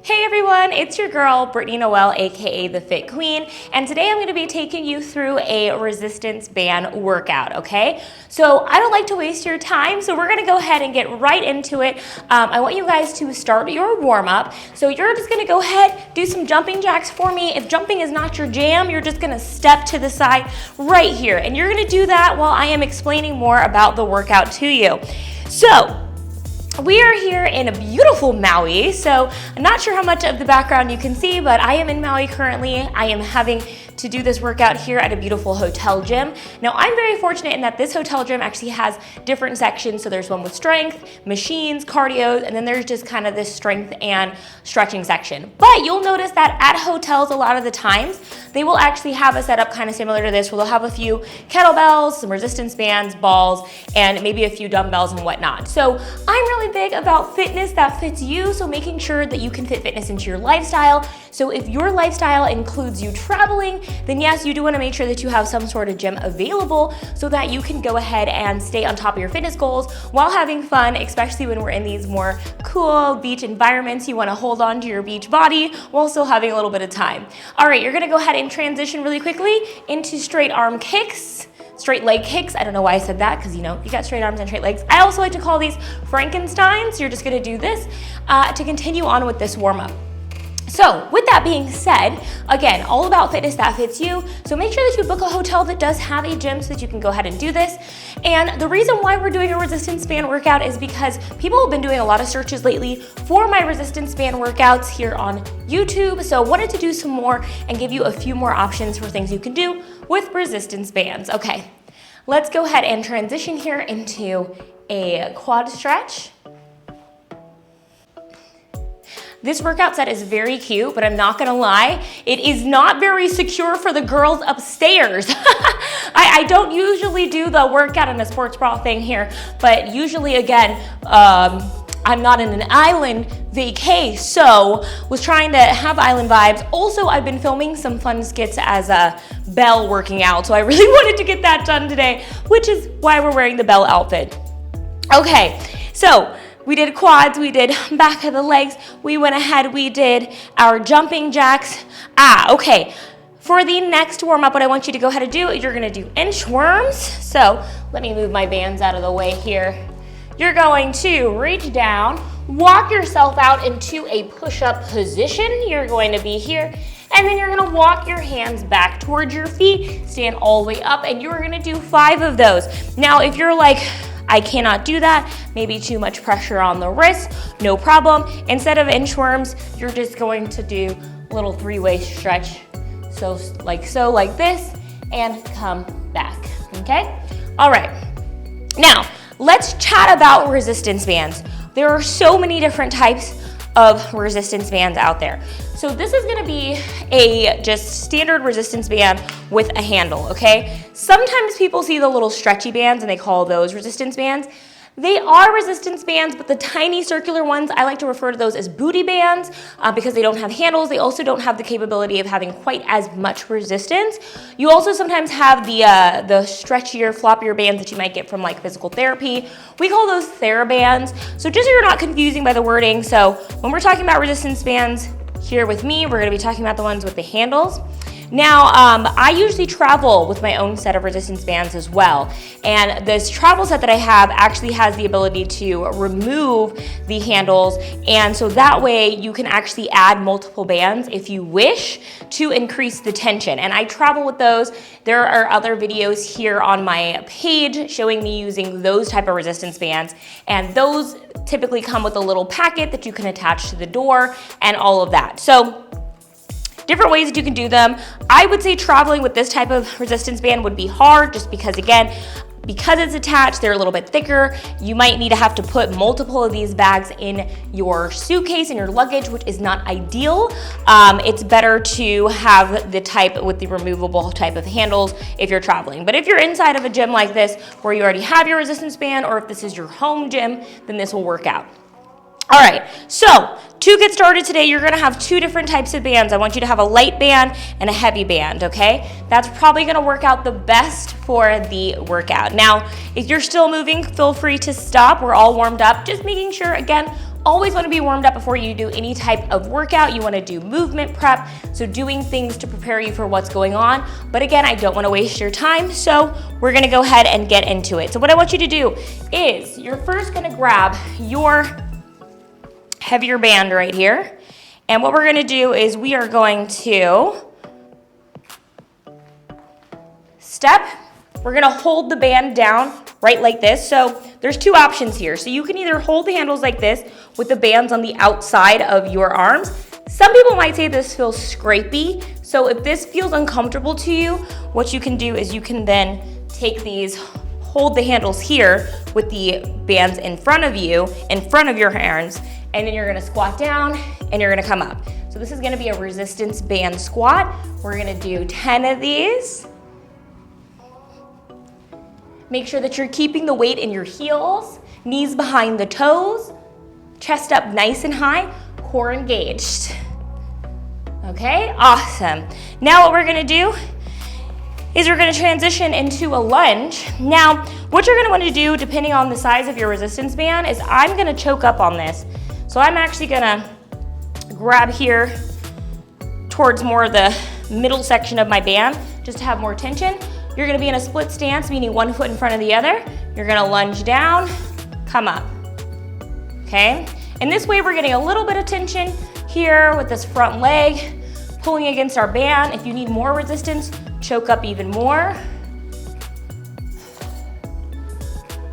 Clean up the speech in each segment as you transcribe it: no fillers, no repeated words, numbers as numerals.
Hey everyone, it's your girl, Brittany Noelle, aka the Fit Queen, and today I'm gonna be taking you through a resistance band workout, okay? So I don't like to waste your time, so we're gonna go ahead and get right into it. I want you guys to start your warm up. So you're just gonna go ahead, do some jumping jacks for me. If jumping is not your jam, you're just gonna step to the side right here, and you're gonna do that while I am explaining more about the workout to you. So, we are here in a beautiful Maui, so I'm not sure how much of the background you can see, but I am in Maui currently. I am having to do this workout here at a beautiful hotel gym. Now, I'm very fortunate in that this hotel gym actually has different sections. So there's one with strength, machines, cardio, and then there's just kind of this strength and stretching section. But you'll notice that at hotels, a lot of the times, they will actually have a setup kind of similar to this, where they'll have a few kettlebells, some resistance bands, balls, and maybe a few dumbbells and whatnot. So I'm really big about fitness that fits you, so making sure that you can fit fitness into your lifestyle. So if your lifestyle includes you traveling, then yes, you do want to make sure that you have some sort of gym available so that you can go ahead and stay on top of your fitness goals while having fun, especially when we're in these more cool beach environments. You want to hold on to your beach body while still having a little bit of time. All right, you're going to go ahead and transition really quickly into straight arm kicks. Straight leg kicks. I don't know why I said that, because you got straight arms and straight legs. I also like to call these Frankensteins. You're just gonna do this to continue on with this warm up. So with that being said, again, all about fitness that fits you. So make sure that you book a hotel that does have a gym so that you can go ahead and do this. And the reason why we're doing a resistance band workout is because people have been doing a lot of searches lately for my resistance band workouts here on YouTube. So I wanted to do some more and give you a few more options for things you can do with resistance bands. Okay, let's go ahead and transition here into a quad stretch. This workout set is very cute, but I'm not gonna lie, it is not very secure for the girls upstairs. I don't usually do the workout in a sports bra thing here, but usually, again, I'm not in an island vacay, so was trying to have island vibes. Also, I've been filming some fun skits as a Belle working out, so I really wanted to get that done today, which is why we're wearing the Belle outfit. Okay, so we did quads, we did back of the legs, we went ahead, we did our jumping jacks. Okay. For the next warm up, what I want you to go ahead and do, you're gonna do inchworms. So let me move my bands out of the way here. You're going to reach down, walk yourself out into a push-up position. You're going to be here, and then you're gonna walk your hands back towards your feet, stand all the way up, and you're gonna do 5 of those. Now, if you're like, I cannot do that, maybe too much pressure on the wrist, no problem. Instead of inchworms, you're just going to do a little 3-way stretch. So like this, and come back, okay? All right, now let's chat about resistance bands. There are so many different types of resistance bands out there. So this is gonna be a just standard resistance band with a handle, okay? Sometimes people see the little stretchy bands and they call those resistance bands. They are resistance bands, but the tiny circular ones, I like to refer to those as booty bands because they don't have handles. They also don't have the capability of having quite as much resistance. You also sometimes have the stretchier, floppier bands that you might get from like physical therapy. We call those TheraBands. So just so you're not confusing by the wording, so when we're talking about resistance bands here with me, we're gonna be talking about the ones with the handles. Now, I usually travel with my own set of resistance bands as well. And this travel set that I have actually has the ability to remove the handles. And so that way you can actually add multiple bands if you wish to increase the tension. And I travel with those. There are other videos here on my page showing me using those type of resistance bands. And those typically come with a little packet that you can attach to the door and all of that. So, different ways that you can do them. I would say traveling with this type of resistance band would be hard just because, again, because it's attached, they're a little bit thicker. You might need to have to put multiple of these bags in your suitcase and your luggage, which is not ideal. It's better to have the type with the removable type of handles if you're traveling. But if you're inside of a gym like this where you already have your resistance band, or if this is your home gym, then this will work out. All right, so to get started today, you're gonna have 2 different types of bands. I want you to have a light band and a heavy band, okay? That's probably gonna work out the best for the workout. Now, if you're still moving, feel free to stop. We're all warmed up. Just making sure, again, always want to be warmed up before you do any type of workout. You want to do movement prep, so doing things to prepare you for what's going on. But again, I don't want to waste your time, so we're going to go ahead and get into it. So what I want you to do is you're first going to grab your heavier band right here. And what we're going to do is we are going to step. We're going to hold the band down right like this. So there's two options here. So you can either hold the handles like this with the bands on the outside of your arms. Some people might say this feels scrapey. So if this feels uncomfortable to you, what you can do is you can then take these, hold the handles here with the bands in front of you, in front of your hands, and then you're gonna squat down and you're gonna come up. So this is gonna be a resistance band squat. We're gonna do 10 of these. Make sure that you're keeping the weight in your heels, knees behind the toes, chest up nice and high, core engaged. Okay, awesome. Now what we're gonna do is we're gonna transition into a lunge. Now, what you're gonna wanna do, depending on the size of your resistance band, is I'm gonna choke up on this. So I'm actually gonna grab here towards more of the middle section of my band, just to have more tension. You're gonna be in a split stance, meaning one foot in front of the other. You're gonna lunge down, come up, okay? And this way we're getting a little bit of tension here with this front leg, pulling against our band. If you need more resistance, choke up even more.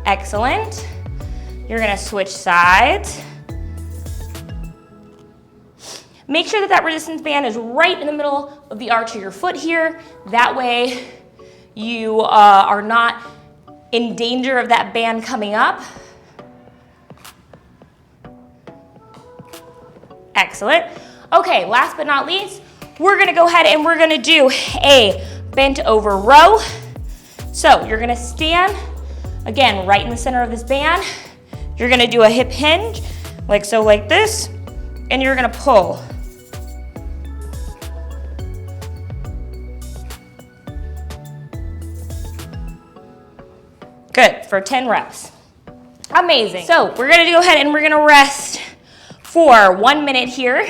Excellent. You're gonna switch sides. Make sure that that resistance band is right in the middle of the arch of your foot here. That way, you are not in danger of that band coming up. Excellent. Okay, last but not least, we're gonna go ahead and we're gonna do a bent over row. So you're gonna stand, again, right in the center of this band. You're gonna do a hip hinge, like so, like this, and you're gonna pull. Good, for 10 reps. Amazing. So we're gonna go ahead and we're gonna rest for 1 minute here.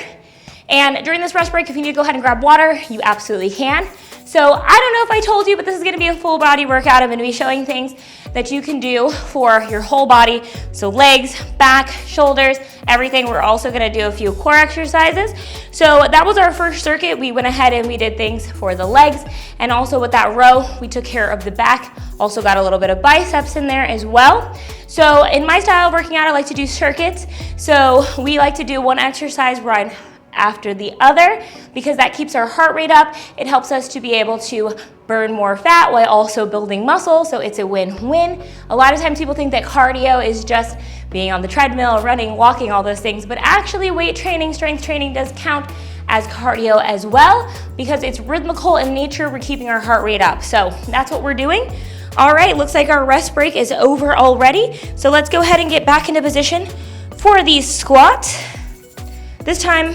And during this rest break, if you need to go ahead and grab water, you absolutely can. So I don't know if I told you, but this is gonna be a full body workout. I'm gonna be showing things that you can do for your whole body. So legs, back, shoulders, everything. We're also gonna do a few core exercises. So that was our first circuit. We went ahead and we did things for the legs. And also with that row, we took care of the back. Also got a little bit of biceps in there as well. So in my style of working out, I like to do circuits. So we like to do one exercise right after the other because that keeps our heart rate up. It helps us to be able to burn more fat while also building muscle, so it's a win-win. A lot of times people think that cardio is just being on the treadmill, running, walking, all those things, but actually weight training, strength training does count as cardio as well because it's rhythmical in nature. We're keeping our heart rate up, so that's what we're doing. All right, looks like our rest break is over already, so let's go ahead and get back into position for these squats. This time,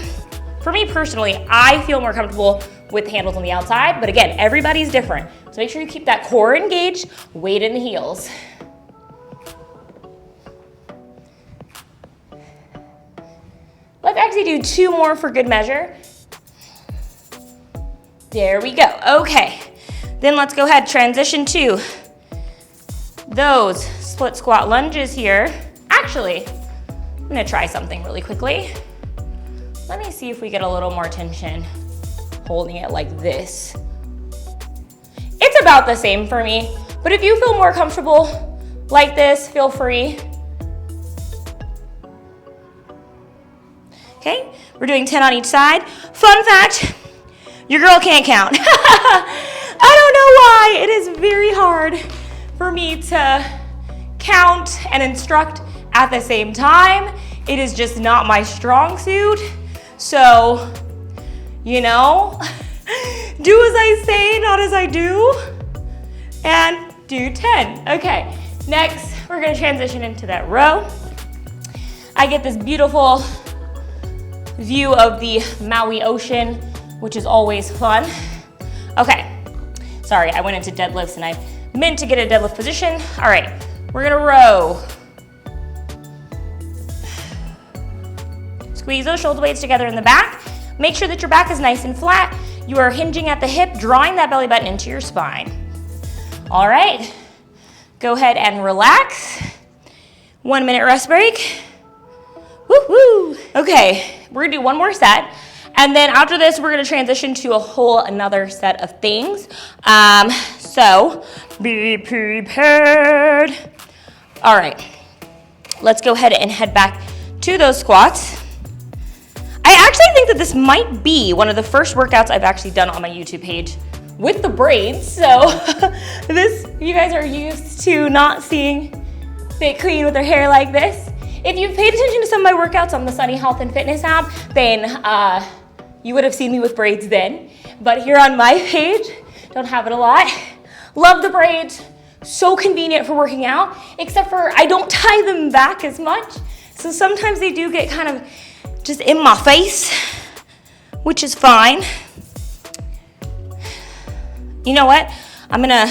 for me personally, I feel more comfortable with the handles on the outside, but again, everybody's different. So make sure you keep that core engaged, weight in the heels. Let's actually do 2 more for good measure. There we go, okay. Then let's go ahead, transition to those split squat lunges here. Actually, I'm gonna try something really quickly. Let me see if we get a little more tension holding it like this. It's about the same for me, but if you feel more comfortable like this, feel free. Okay, we're doing 10 on each side. Fun fact, your girl can't count. I don't know why, it is very hard for me to count and instruct at the same time. It is just not my strong suit. So, you know, do as I say, not as I do, and do 10. Okay, next we're gonna transition into that row. I get this beautiful view of the Maui ocean, which is always fun. Okay, sorry, I went into deadlifts and I meant to get a deadlift position. All right, we're gonna row. Squeeze those shoulder blades together in the back. Make sure that your back is nice and flat. You are hinging at the hip, drawing that belly button into your spine. All right, go ahead and relax. 1 minute rest break. Woo-hoo. Okay, we're gonna do one more set. And then after this, we're gonna transition to a whole another set of things. So be prepared. All right, let's go ahead and head back to those squats. I actually think that this might be one of the first workouts I've actually done on my YouTube page with the braids. So this, you guys are used to not seeing Fit Queen with her hair like this. If you've paid attention to some of my workouts on the Sunny Health and Fitness app, then you would have seen me with braids then. But here on my page, don't have it a lot. Love the braids, so convenient for working out, except for I don't tie them back as much. So sometimes they do get kind of just in my face, which is fine. You know what? I'm gonna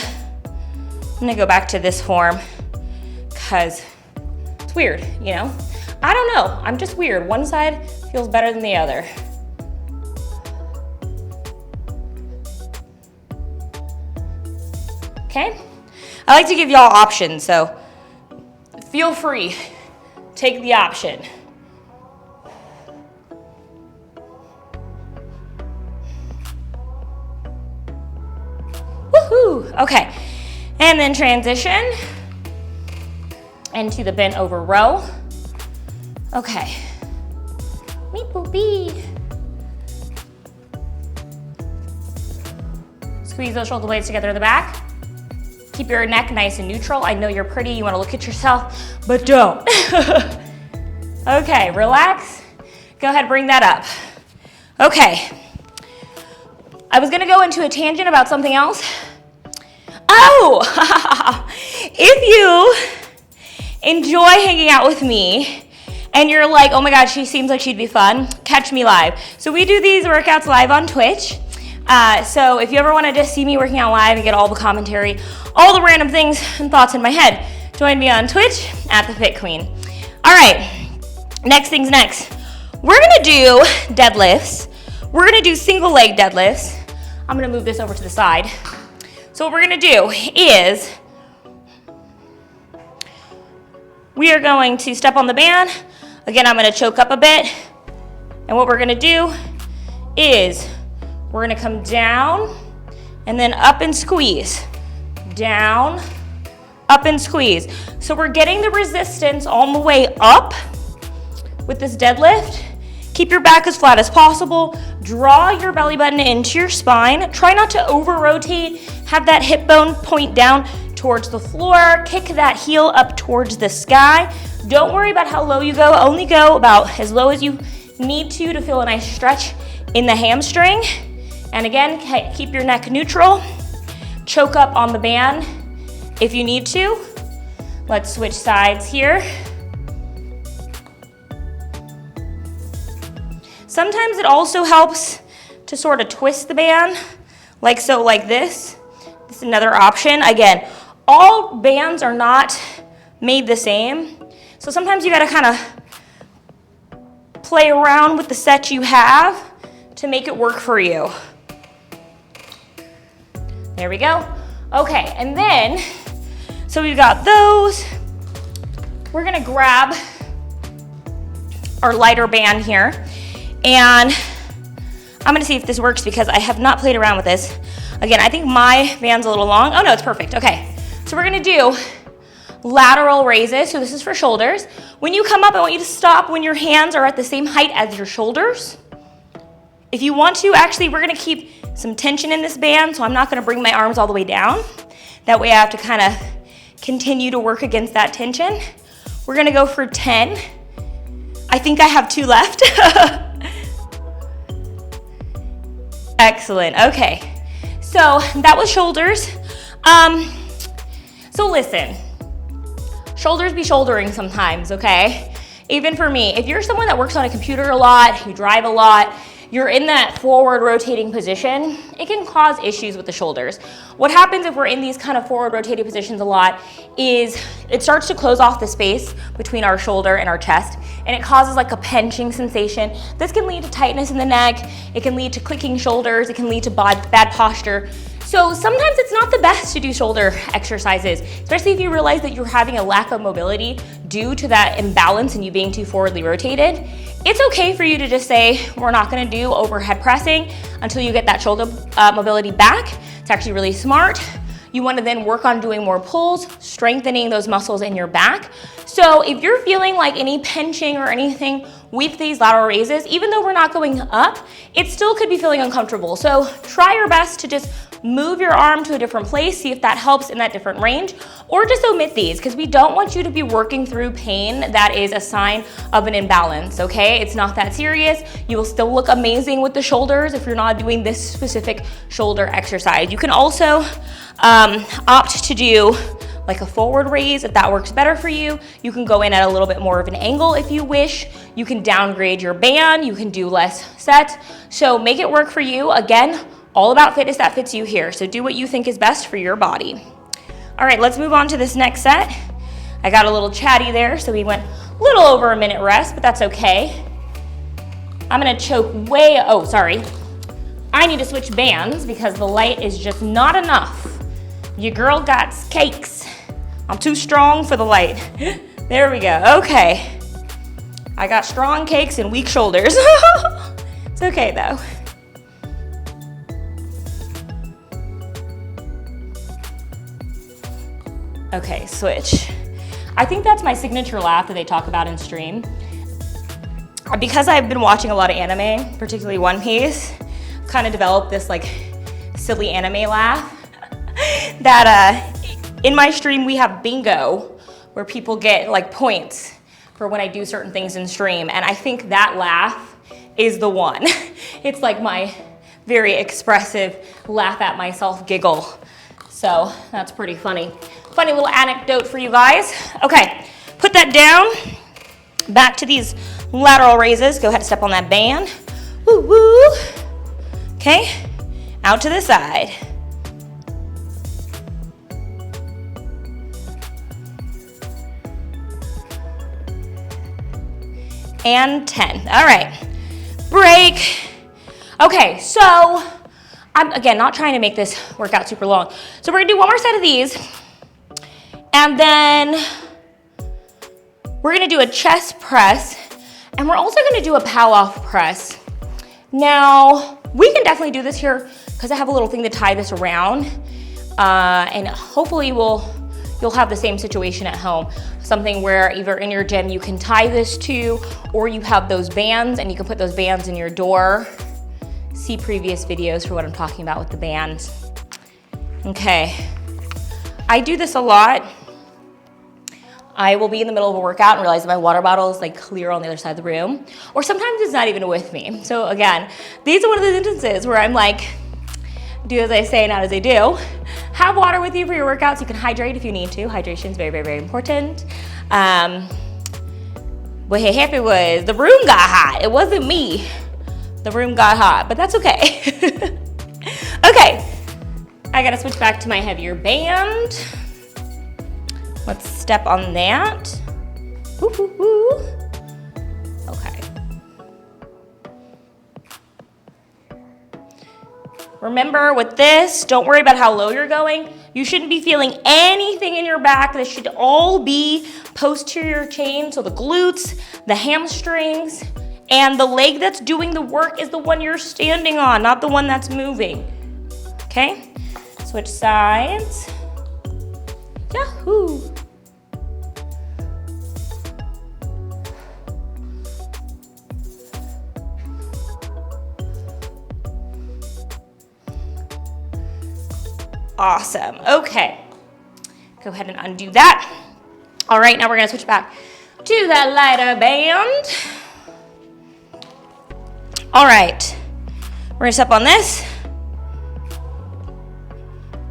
go back to this form because it's weird, you know? I don't know, I'm just weird. One side feels better than the other. Okay? I like to give y'all options, so feel free, take the option. Woohoo! Okay, and then transition into the bent over row. Okay. Meep boopy. Squeeze those shoulder blades together in the back. Keep your neck nice and neutral. I know you're pretty, you wanna look at yourself, but don't. Okay, relax. Go ahead, bring that up. Okay. I was gonna go into a tangent about something else. Oh, if you enjoy hanging out with me and you're like, oh my God, she seems like she'd be fun, catch me live. So we do these workouts live on Twitch. So if you ever wanna just see me working out live and get all the commentary, all the random things and thoughts in my head, join me on Twitch at The Fit Queen. All right, next thing's next. We're gonna do deadlifts. We're gonna do single leg deadlifts. I'm gonna move this over to the side. So what we're gonna do is, we are going to step on the band. Again, I'm gonna choke up a bit. And what we're gonna do is, we're gonna come down and then up and squeeze. Down, up and squeeze. So we're getting the resistance all the way up with this deadlift. Keep your back as flat as possible. Draw your belly button into your spine. Try not to over rotate. Have that hip bone point down towards the floor. Kick that heel up towards the sky. Don't worry about how low you go. Only go about as low as you need to feel a nice stretch in the hamstring. And again, keep your neck neutral. Choke up on the band if you need to. Let's switch sides here. Sometimes it also helps to sort of twist the band, like so, like this. This is another option. Again, all bands are not made the same. So sometimes you gotta kind of play around with the set you have to make it work for you. There we go. Okay, and then, so we've got those. We're gonna grab our lighter band here. And I'm gonna see if this works because I have not played around with this. Again, I think my band's a little long. Oh no, it's perfect, okay. So we're gonna do lateral raises, so this is for shoulders. When you come up, I want you to stop when your hands are at the same height as your shoulders. If you want to, actually, we're gonna keep some tension in this band, so I'm not gonna bring my arms all the way down. That way I have to kind of continue to work against that tension. We're gonna go for 10. I think I have 2 left. Excellent, okay. So that was shoulders. So listen, shoulders be shouldering sometimes, okay? Even for me, if you're someone that works on a computer a lot, you drive a lot, you're in that forward rotating position, it can cause issues with the shoulders. What happens if we're in these kind of forward rotating positions a lot is it starts to close off the space between our shoulder and our chest, and it causes like a pinching sensation. This can lead to tightness in the neck. It can lead to clicking shoulders. It can lead to bad posture. So sometimes it's not the best to do shoulder exercises, especially if you realize that you're having a lack of mobility due to that imbalance and you being too forwardly rotated. It's okay for you to just say, we're not gonna do overhead pressing until you get that shoulder mobility back. It's actually really smart. You wanna then work on doing more pulls, strengthening those muscles in your back. So if you're feeling like any pinching or anything with these lateral raises, even though we're not going up, it still could be feeling uncomfortable. So try your best to just move your arm to a different place, see if that helps in that different range, or just omit these, because we don't want you to be working through pain that is a sign of an imbalance, okay? It's not that serious. You will still look amazing with the shoulders if you're not doing this specific shoulder exercise. You can also opt to do like a forward raise if that works better for you. You can go in at a little bit more of an angle if you wish. You can downgrade your band. You can do less sets. So make it work for you. Again, all about fitness that fits you here. So do what you think is best for your body. All right, let's move on to this next set. I got a little chatty there, so we went a little over a minute rest, but that's okay. I'm gonna choke sorry. I need to switch bands because the light is just not enough. Your girl got cakes. I'm too strong for the light. There we go, okay. I got strong cakes and weak shoulders. It's okay though. Okay, switch. I think that's my signature laugh that they talk about in stream. Because I've been watching a lot of anime, particularly One Piece, I've kind of developed this like silly anime laugh that in my stream we have bingo where people get like points for when I do certain things in stream, and I think that laugh is the one. It's like my very expressive laugh at myself giggle. So that's pretty funny. Funny little anecdote for you guys. Okay, put that down. Back to these lateral raises. Go ahead and step on that band. Woo woo. Okay, out to the side. And 10. All right, break. Okay, so I'm, again, not trying to make this workout super long. So we're gonna do one more set of these, and then we're gonna do a chest press, and we're also gonna do a pow-off press. Now, we can definitely do this here because I have a little thing to tie this around, and hopefully you'll have the same situation at home. Something where either in your gym you can tie this to, or you have those bands and you can put those bands in your door. See previous videos for what I'm talking about with the bands. Okay, I do this a lot. I will be in the middle of a workout and realize that my water bottle is like clear on the other side of the room, or sometimes it's not even with me. So again, these are one of those instances where I'm like, do as I say, not as I do. Have water with you for your workouts. You can hydrate if you need to. Hydration is very, very, very important. What happened was the room got hot. It wasn't me. The room got hot, but that's okay. Okay, I gotta switch back to my heavier band. Let's step on that. Woo, woo, woo. Okay. Remember with this, don't worry about how low you're going. You shouldn't be feeling anything in your back. This should all be posterior chain, so the glutes, the hamstrings, and the leg that's doing the work is the one you're standing on, not the one that's moving. Okay? Switch sides. Yahoo! Awesome. Okay. Go ahead and undo that. All right, now we're gonna switch back to that lighter band. All right, we're gonna step on this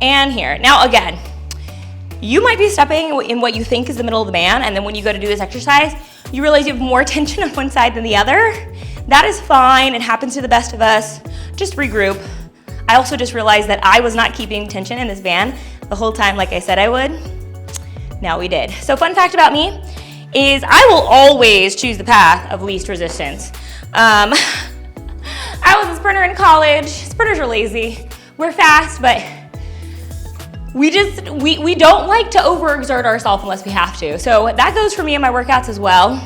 and here. Now again, you might be stepping in what you think is the middle of the band, and then when you go to do this exercise, you realize you have more tension on one side than the other. That is fine, it happens to the best of us. Just regroup. I also just realized that I was not keeping tension in this band the whole time like I said I would. Now we did. So fun fact about me is I will always choose the path of least resistance. I was a sprinter in college. Sprinters are lazy. We're fast, but we don't like to overexert ourselves unless we have to. So that goes for me in my workouts as well.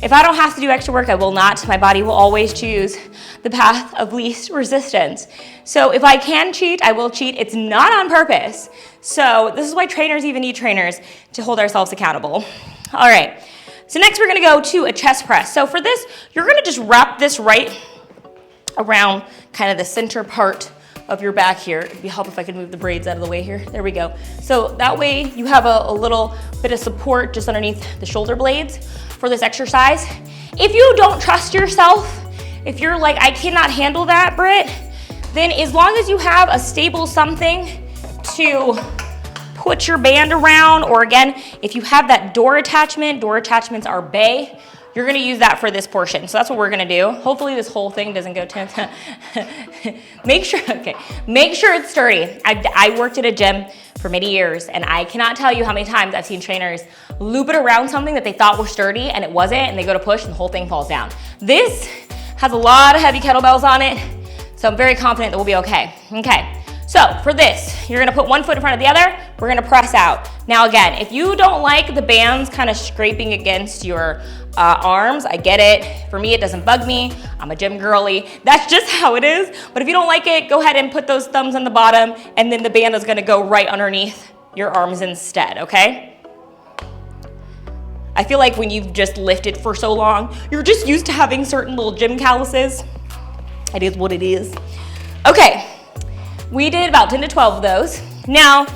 If I don't have to do extra work, I will not. My body will always choose the path of least resistance. So if I can cheat, I will cheat. It's not on purpose. So this is why trainers even need trainers, to hold ourselves accountable. All right, so next we're gonna go to a chest press. So for this, you're gonna just wrap this right around kind of the center part of your back here. It'd be helpful if I could move the braids out of the way here. There we go. So that way you have a little bit of support just underneath the shoulder blades for this exercise. If you don't trust yourself, if you're like, I cannot handle that, Britt, then as long as you have a stable something to put your band around, or again, if you have that door attachments are bay, you're gonna use that for this portion. So that's what we're gonna do. Hopefully this whole thing doesn't go to, make sure it's sturdy. I worked at a gym for many years, and I cannot tell you how many times I've seen trainers loop it around something that they thought was sturdy and it wasn't, and they go to push and the whole thing falls down. This has a lot of heavy kettlebells on it, so I'm very confident that we'll be okay. Okay. So for this, you're gonna put one foot in front of the other, we're gonna press out. Now again, if you don't like the bands kind of scraping against your arms, I get it. For me, it doesn't bug me. I'm a gym girly. That's just how it is. But if you don't like it, go ahead and put those thumbs on the bottom, and then the band is gonna go right underneath your arms instead, okay? I feel like when you've just lifted for so long, you're just used to having certain little gym calluses. It is what it is. Okay. We did about 10 to 12 of those. Now,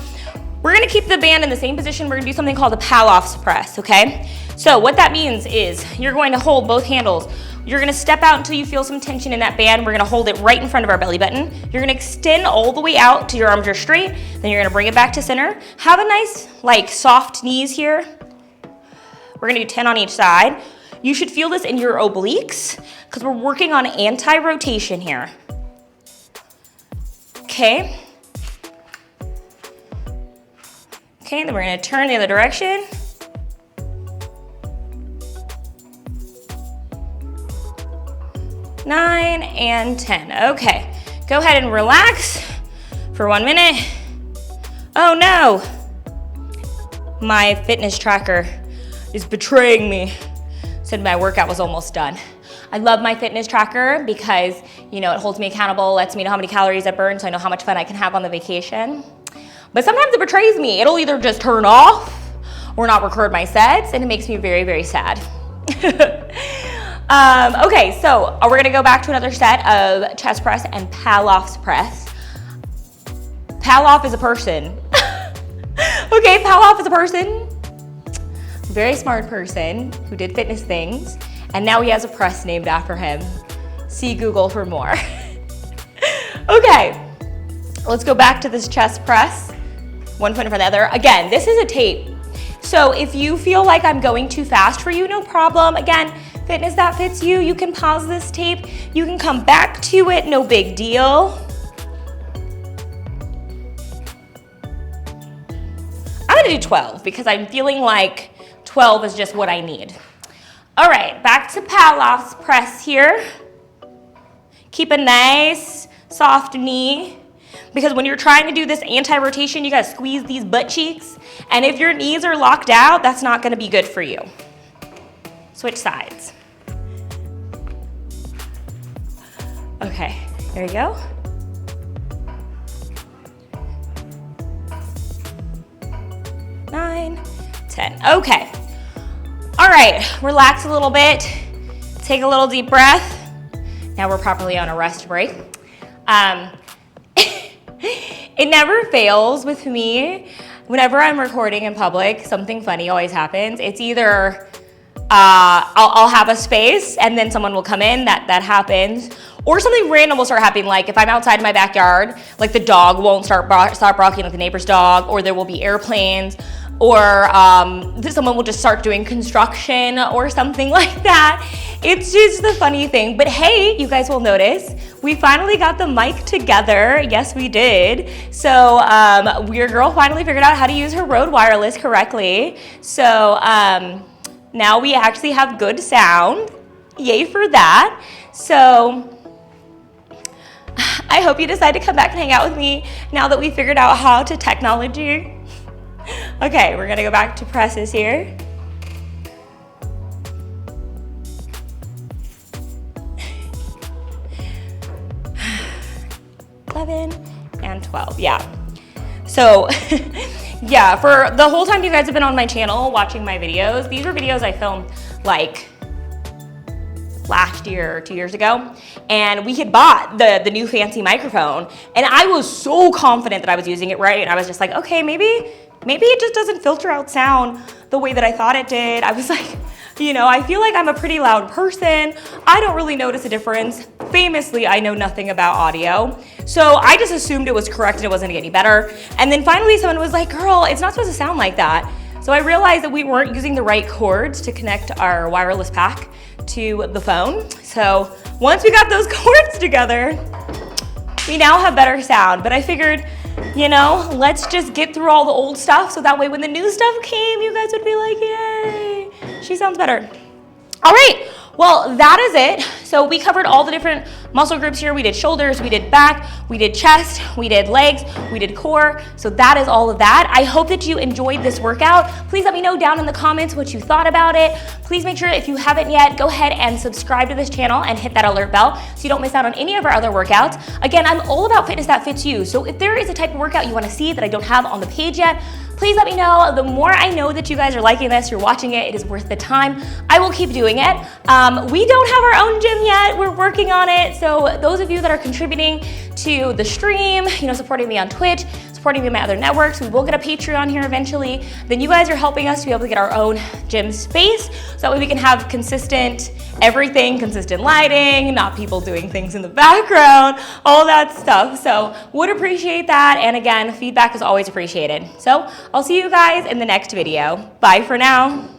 we're gonna keep the band in the same position. We're gonna do something called a Palloff's press, okay? So what that means is you're going to hold both handles. You're gonna step out until you feel some tension in that band. We're gonna hold it right in front of our belly button. You're gonna extend all the way out till your arms are straight. Then you're gonna bring it back to center. Have a nice, like, soft knees here. We're gonna do 10 on each side. You should feel this in your obliques because we're working on anti-rotation here. Okay. Okay, then we're gonna turn the other direction. Nine and 10. Okay, go ahead and relax for 1 minute. Oh no, my fitness tracker is betraying me. Said my workout was almost done. I love my fitness tracker because, you know, it holds me accountable, lets me know how many calories I burn so I know how much fun I can have on the vacation. But sometimes it betrays me. It'll either just turn off or not record my sets, and it makes me very, very sad. Okay, so we're gonna go back to another set of chest press and Palloff's press. Palloff is a person. Okay, Palloff is a person. Very smart person who did fitness things, and now he has a press named after him. See Google for more. Okay, let's go back to this chest press. One foot in front of the other. Again, this is a tape. So if you feel like I'm going too fast for you, no problem. Again, fitness that fits you. You can pause this tape. You can come back to it, no big deal. I'm gonna do 12 because I'm feeling like 12 is just what I need. All right, back to Palloff's press here. Keep a nice, soft knee, because when you're trying to do this anti-rotation, you gotta squeeze these butt cheeks, and if your knees are locked out, that's not gonna be good for you. Switch sides. Okay, there you go. Nine, 10, okay. All right, relax a little bit, take a little deep breath. Now we're properly on a rest break. It never fails with me. Whenever I'm recording in public, something funny always happens. It's either I'll have a space and then someone will come in, that happens, or something random will start happening, like if I'm outside in my backyard, like the dog won't start barking like the neighbor's dog, or there will be airplanes, or someone will just start doing construction or something like that. It's just the funny thing. But hey, you guys will notice, we finally got the mic together. Yes, we did. So your girl finally figured out how to use her Rode wireless correctly. So Now we actually have good sound. Yay for that. So I hope you decide to come back and hang out with me now that we figured out how to technology. Okay, we're gonna go back to presses here. 11 and 12, yeah. So yeah, for the whole time you guys have been on my channel watching my videos, these are videos I filmed like last year or 2 years ago, and we had bought the new fancy microphone, and I was so confident that I was using it right, and I was just like, okay, maybe it just doesn't filter out sound the way that I thought it did. I was like, you know, I feel like I'm a pretty loud person. I don't really notice a difference. Famously, I know nothing about audio. So I just assumed it was correct and it wasn't gonna get any better. And then finally someone was like, girl, it's not supposed to sound like that. So I realized that we weren't using the right cords to connect our wireless pack to the phone. So once we got those cords together, we now have better sound. But I figured, you know, let's just get through all the old stuff so that way when the new stuff came, you guys would be like, yay, she sounds better. All right, well, that is it. So we covered all the different muscle groups here. We did shoulders, we did back, we did chest, we did legs, we did core. So that is all of that. I hope that you enjoyed this workout. Please let me know down in the comments what you thought about it. Please make sure if you haven't yet, go ahead and subscribe to this channel and hit that alert bell so you don't miss out on any of our other workouts. Again, I'm all about fitness that fits you. So if there is a type of workout you wanna see that I don't have on the page yet, please let me know. The more I know that you guys are liking this, you're watching it, it is worth the time. I will keep doing it. We don't have our own gym yet. We're working on it. So those of you that are contributing to the stream, you know, supporting me on Twitch, supporting me on my other networks, we will get a Patreon here eventually. Then you guys are helping us to be able to get our own gym space so that way we can have consistent everything, consistent lighting, not people doing things in the background, all that stuff. So would appreciate that. And again, feedback is always appreciated. So I'll see you guys in the next video. Bye for now.